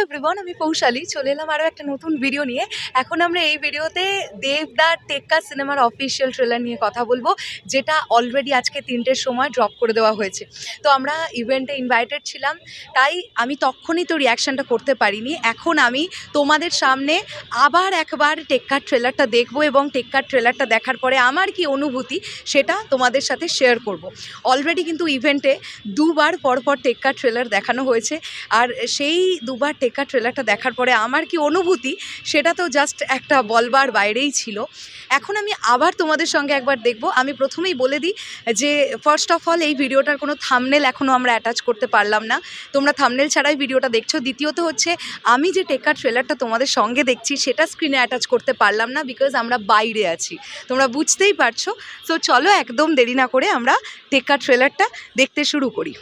Everyone, আমি পৌশালী চলে এলাম আরও একটা নতুন ভিডিও নিয়ে। এখন আমরা এই ভিডিওতে দেবদার টেক্কা সিনেমার অফিসিয়াল ট্রেলার নিয়ে কথা বলবো, যেটা অলরেডি আজকে 3টের সময় ড্রপ করে দেওয়া হয়েছে। তো আমরা ইভেন্টে ইনভাইটেড ছিলাম, তাই আমি তখনই তো রিয়াকশানটা করতে পারিনি। এখন আমি তোমাদের সামনে আবার একবার টেক্কার ট্রেলারটা দেখবো এবং টেক্কার ট্রেলারটা দেখার পরে আমার কি অনুভূতি সেটা তোমাদের সাথে শেয়ার করব। অলরেডি কিন্তু ইভেন্টে দুবার পরপর টেক্কার ট্রেলার দেখানো হয়েছে, আর সেই দুবার টেক্কা ট্রেলারটা দেখার পরে আমার কি অনুভূতি সেটা তো জাস্ট একটা বলবার বাইরেই ছিল। এখন আমি আবার তোমাদের সঙ্গে একবার দেখব। আমি প্রথমেই বলে দিই যে ফার্স্ট অফ অল এই ভিডিওটার কোনো থাম্বনেল এখনও আমরা অ্যাটাচ করতে পারলাম না, তোমরা থাম্বনেল ছাড়াই ভিডিওটা দেখছো। দ্বিতীয়ত হচ্ছে আমি যে টেক্কা ট্রেলারটা তোমাদের সঙ্গে দেখছি সেটা স্ক্রিনে অ্যাটাচ করতে পারলাম না, বিকজ আমরা বাইরে আছি, তোমরা বুঝতেই পারছো। সো চলো একদম দেরি না করে আমরা টেক্কা ট্রেলারটা দেখতে শুরু করি।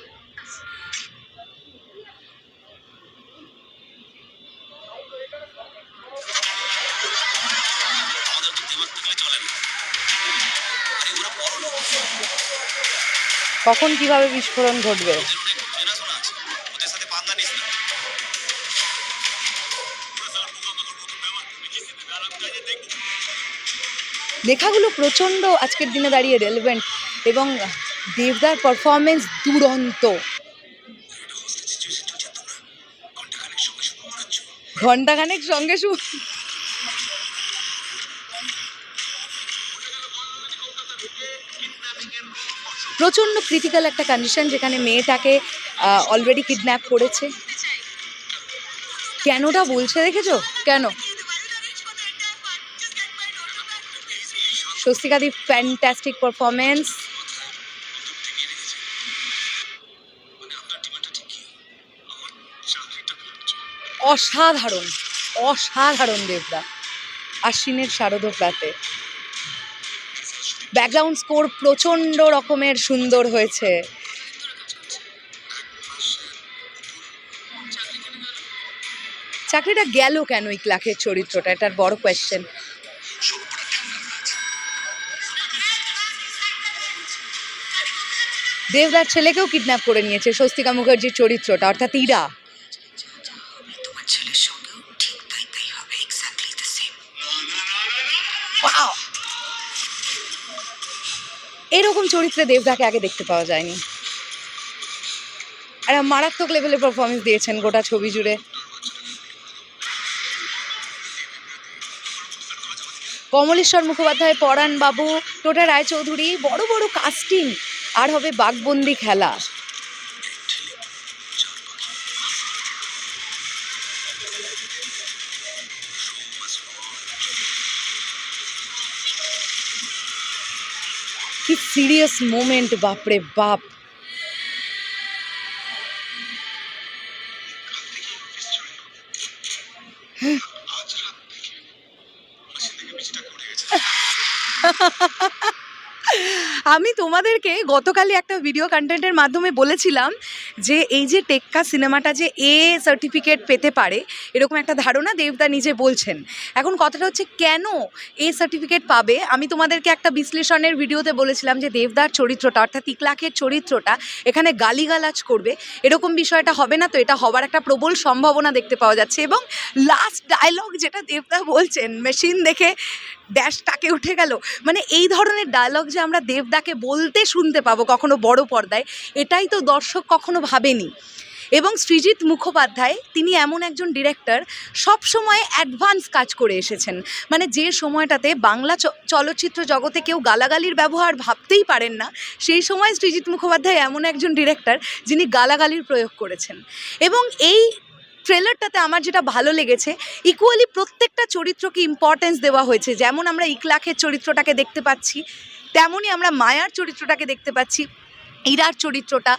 কখন কিভাবে বিস্ফোরণ ঘটবে লেখাগুলো প্রচণ্ড আজকের দিনে দাঁড়িয়ে রেলেভেন্ট, এবং দেবদার পারফরমেন্স দুরন্ত। ঘণ্টাখানেক সঙ্গে প্রচণ্ড ক্রিটিক্যাল একটা কন্ডিশন, যেখানে মেয়েটাকে অলরেডি কিডন্যাপ করেছে। কেনটা বলছে দেখেছো? কেন? স্বস্তিকাদি ফ্যান্টাস্টিক পারফরমেন্স। অসাধারণ অসাধারণ দেবদা। আশ্বিনের শারদপ্রাতে ব্যাকগ্রাউন্ড স্কোর প্রচণ্ড রকমের সুন্দর হয়েছে। চাকরিটা গেল কেন ইকলাখের চরিত্রটা, এটার বড় কোয়েশ্চেন। দেবদার ছেলেকেও কিডন্যাপ করে নিয়েছে স্বস্তিকা মুখার্জির চরিত্রটা, অর্থাৎ ইরা। এরকম চরিত্রে দেবদাকে আগে দেখতে পাওয়া যায়নি, আর মারাত্মক লেভেলের পারফরমেন্স দিয়েছেন গোটা ছবি জুড়ে। কমলেশ্বর মুখোপাধ্যায়, পরাণ বাবু, টোটা রায়চৌধুরী, বড় বড় কাস্টিং, আর হবে বাঘবন্দি খেলা। কি সিরিয়াস মোমেন্ট, বাপরে বাপ। আমি তোমাদেরকে গতকালই একটা ভিডিও কন্টেন্টের মাধ্যমে বলেছিলাম যে এই যে টেক্কা সিনেমাটা যে এ সার্টিফিকেট পেতে পারে, এরকম একটা ধারণা দেবদা নিজে বলছেন। এখন কথাটা হচ্ছে কেন এ সার্টিফিকেট পাবে। আমি তোমাদেরকে একটা বিশ্লেষণের ভিডিওতে বলেছিলাম যে দেবদার চরিত্রটা, অর্থাৎ ইকলাখের চরিত্রটা এখানে গালিগালাজ করবে, এরকম বিষয়টা হবে না। তো এটা হবার একটা প্রবল সম্ভাবনা দেখতে পাওয়া যাচ্ছে। এবং লাস্ট ডায়লগ যেটা দেবদা বলছেন, মেশিন দেখে ড্যাশটাকে উঠে গেল, মানে এই ধরনের ডায়লগ যে আমরা দেবদাকে বলতে শুনতে পাবো কখনো বড় পর্দায়, এটাই তো দর্শক কখনো ভাবেনি। এবং সৃজিত মুখোপাধ্যায় তিনি এমন একজন ডিরেক্টর, সবসময় অ্যাডভান্স কাজ করে এসেছেন। মানে যে সময়টাতে বাংলা চলচ্চিত্র জগতে কেউ গালাগালির ব্যবহার ভাবতেই পারেন না, সেই সময় সৃজিত মুখোপাধ্যায় এমন একজন ডিরেক্টর যিনি গালাগালির প্রয়োগ করেছেন। এবং এই ট্রেলারটাতে আমার যেটা ভালো লেগেছে, ইকুয়ালি প্রত্যেকটা চরিত্রকে ইম্পর্টেন্স দেওয়া হয়েছে। যেমন আমরা ইকলাখের চরিত্রটাকে দেখতে পাচ্ছি, তেমনই আমরা মায়ার চরিত্রটাকে দেখতে পাচ্ছি, ইরার চরিত্রটা,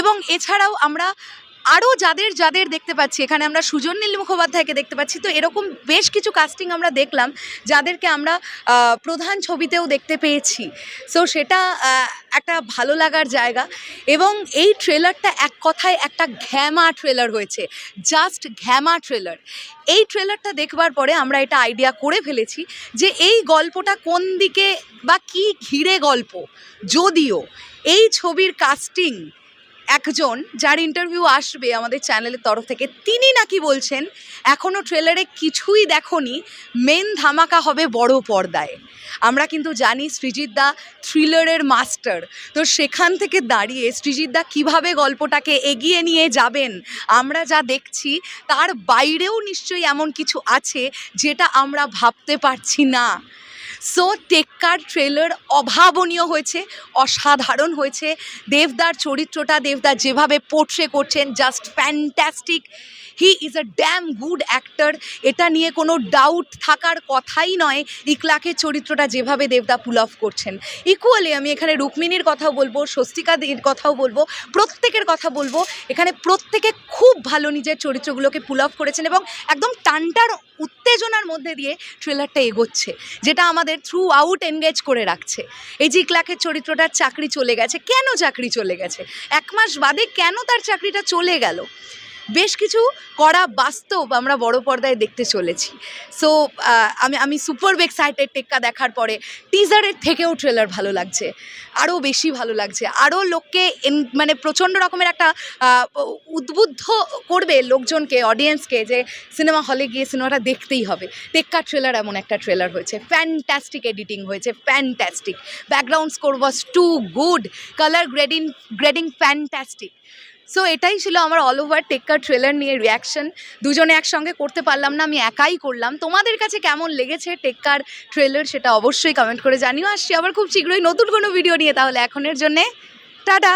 এবং এছাড়াও আমরা আরও যাদের যাদের দেখতে পাচ্ছি, এখানে আমরা সুজন নীল মুখোপাধ্যায়কে দেখতে পাচ্ছি। তো এরকম বেশ কিছু কাস্টিং আমরা দেখলাম যাদেরকে আমরা প্রধান ছবিতেও দেখতে পেয়েছি। সো সেটা একটা ভালো লাগার জায়গা। এবং এই ট্রেলারটা এক কথায় একটা ঘ্যামা ট্রেলার হয়েছে, জাস্ট ঘ্যামা ট্রেলার। এই ট্রেলারটা দেখবার পরে আমরা এটা আইডিয়া করে ফেলেছি যে এই গল্পটা কোন দিকে বা কী ঘিরে গল্প। যদিও এই ছবির কাস্টিং একজন যার ইন্টারভিউ আসবে আমাদের চ্যানেলের তরফ থেকে, তিনি নাকি বলছেন এখনও ট্রেলারে কিছুই দেখোনি, মেন ধামাকা হবে বড় পর্দায়। আমরা কিন্তু জানি সৃজিত দা থ্রিলারের মাস্টার, তো সেখান থেকে দাঁড়িয়ে সৃজিত দা কীভাবে গল্পটাকে এগিয়ে নিয়ে যাবেন আমরা যা দেখছি তার বাইরেও নিশ্চয়ই এমন কিছু আছে যেটা আমরা ভাবতে পারছি না। সো টেক্কার ট্রেলার অভাবনীয় হয়েছে, অসাধারণ হয়েছে। দেবদার চরিত্রটা দেবদা যেভাবে পোর্ট্রে করছেন, just fantastic. He is a dam good actor, এটা নিয়ে কোনো ডাউট থাকার কথাই নয়। ইকলাকের চরিত্রটা যেভাবে দেবদা পুল অফ করছেন, ইকুয়ালি আমি এখানে রুক্মিণীর কথাও বলবো, স্বস্তিকাদের কথাও বলবো, প্রত্যেকের কথা বলবো। এখানে প্রত্যেকে খুব ভালো নিজের চরিত্রগুলোকে পুল অফ করেছেন এবং একদম টানটার উত্তেজনার মধ্যে দিয়ে ট্রেলারটা এগোচ্ছে, যেটা আমাদের থ্রু আউট এনগেজ করে রাখছে। এই যে ইকলাকের চরিত্রটার চাকরি চলে গেছে, কেন চাকরি চলে গেছে, 1 মাস বাদে কেন তার চাকরিটা চলে গেল, বেশ কিছু কড়া বাস্তব আমরা বড় পর্দায় দেখতে চলেছি। সো আমি সুপার এক্সাইটেড টেক্কা দেখার পরে। টিজারের থেকেও ট্রেলার ভালো লাগছে, আরও বেশি ভালো লাগছে, আরও লোককে মানে প্রচণ্ড রকমের একটা উদ্বুদ্ধ করবে লোকজনকে, অডিয়েন্সকে, যে সিনেমা হলে গিয়ে সিনেমাটা দেখতেই হবে। টেক্কা ট্রেলার এমন একটা ট্রেলার হয়েছে, ফ্যান্টাস্টিক এডিটিং হয়েছে, fantastic background score was too good, colour grading fantastic. So এটাই ছিল আমার অল ওভার টেক্কা ট্রেলার নিয়ে রিয়াকশন। দুজনে একসঙ্গে করতে পারলাম না, আমি একাই করলাম। তোমাদের কাছে কেমন লেগেছে টেক্কার ট্রেলার সেটা অবশ্যই কমেন্ট করে জানিও। আসছি আবার খুব শীঘ্রই নতুন কোনো ভিডিও নিয়ে, তাহলে এখনের জন্যে টাটা।